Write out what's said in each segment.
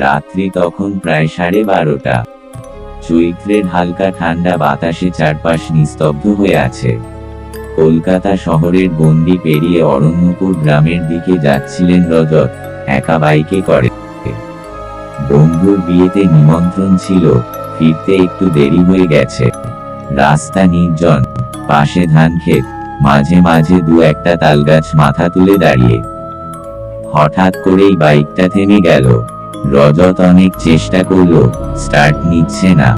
রাত্রি তখন প্রায় 12:30। চৈত্রের হালকা ঠান্ডা বাতাসে চারপাশ নিস্তব্ধ হয়ে আছে। কলকাতা শহরের গণ্ডি পেরিয়ে অরণ্যপুর গ্রামের দিকে যাচ্ছিলেন রজত, একা বাইকে করে। বন্ধুর বিয়েতে নিমন্ত্রণ ছিল, ফিরতে একটু দেরি হয়ে গেছে। রাস্তা নির্জন, পাশে ধান ক্ষেত, মাঝে মাঝে দু একটা তালগাছ মাথা তুলে দাঁড়িয়ে। হঠাৎ করেই বাইকটা থেমে গেল। রজত অনেক চেষ্টা করলো, স্টার্ট নিচ্ছে না।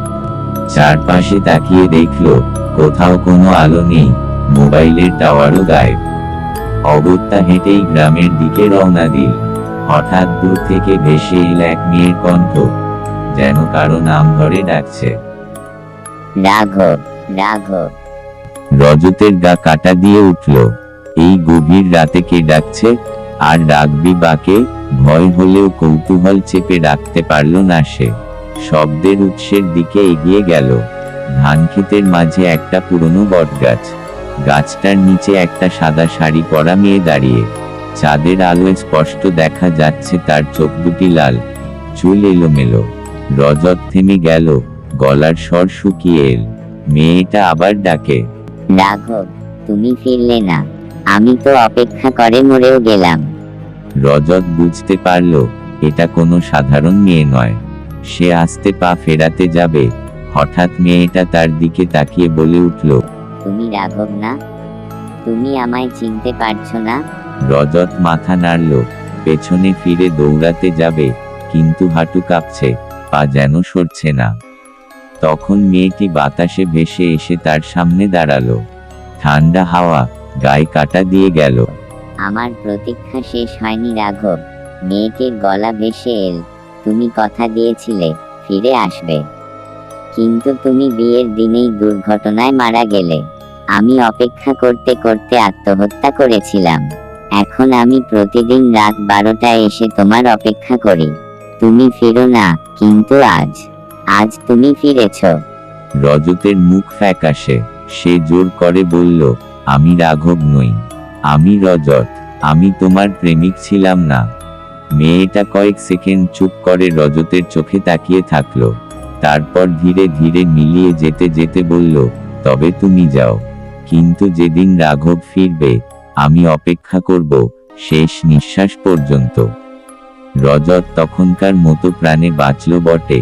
চারপাশে তাকিয়ে দেখলো, কোথাও কোনো আলো নেই, মোবাইলের টাওয়ারও গায়েব। অগত্যা হেঁটেই গ্রামের দিকে রওনা দিল। হঠাৎ দূর থেকে ভেসে এল এক মেয়ের কণ্ঠ, যেন কারো নাম ধরে ডাকছে। রাঘব, রাঘব। রজতের গা কাটা দিয়ে উঠল। এই গভীর রাতে কে ডাকছে? আর ডাকবি বাকে? ভয় হলেও কৌতূহল চেপে রাখতে পারল না সে। শব্দের উৎসের দিকে এগিয়ে গেল। ধানক্ষেতের মাঝে একটা পুরনো বটগাছ। গাছটার নিচে একটা সাদা শাড়ি পরা মেয়ে দাঁড়িয়ে। চাঁদের আলোয় স্পষ্ট দেখা যাচ্ছে তার চোখ দুটি লাল, চুল এলোমেলো। রজত থেমে গেল, গলার স্বর শুকিয়ে এল। মেয়েটা আবার ডাকে, রাঘব, তুমি ফিরলে না। আমি তো অপেক্ষা করে মরেও গেলাম। রজত বুঝতে পারল, এটা কোনো সাধারণ মেয়ে নয়। সে আস্তে পা ফেরাতে যাবে, হঠাৎ মেয়েটা তার দিকে তাকিয়ে বলে উঠল, তুমি রাঘব না? তুমি আমায় চিনতে পারছো না? রজত মাথা নাড়ল, পেছনে ফিরে দৌড়াতে যাবে, কিন্তু হাঁটু কাঁপছে, পা যেন সরছে না। তখন মেয়েটি বাতাসে ভেসে এসে তার সামনে দাঁড়ালো। ঠান্ডা হাওয়া গায়ে কাটা দিয়ে গেল। আমার প্রতীক্ষা শেষ হয়নি রাঘব। মেয়েটির গলা ভেসে এল, তুমি কথা দিয়েছিলে ফিরে আসবে, কিন্তু তুমি বিয়ের দিনেই দুর্ঘটনায় মারা গেলে। আমি অপেক্ষা করতে করতে আত্মহত্যা করেছিলাম। এখন আমি প্রতিদিন রাত 12টায় এসে তোমার অপেক্ষা করি। তুমি ফিরো না, কিন্তু আজ তুমি ফিরেছ। রজতের মুখ ফ্যাকাশে। সে জোর করে বলল, আমি রাঘব নই, আমি রজত। আমি তোমার প্রেমিক ছিলাম না। মেয়েটা কয়েক সেকেন্ড চুপ করে রজতের চোখে তাকিয়ে থাকলো। তারপর ধীরে ধীরে মিলিয়ে যেতে যেতে বলল, তবে তুমি যাও, কিন্তু যেদিন রাঘব ফিরবে আমি অপেক্ষা করব, শেষ নিঃশ্বাস পর্যন্ত। রজত তখনকার মতো প্রাণে বাঁচল বটে,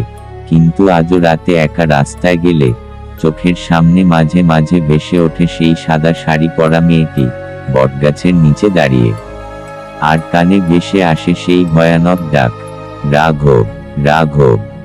কিন্তু আজও রাতে একা রাস্তায় গেলে চোখের সামনে মাঝে মাঝে ভেসে ওঠে সেই সাদা শাড়ি পরা মেয়েটি, বটগাছের নিচে দাঁড়িয়ে। আর কানে ভেসে আসে সেই ভয়ানক ডাক, রাঘব, রাঘব।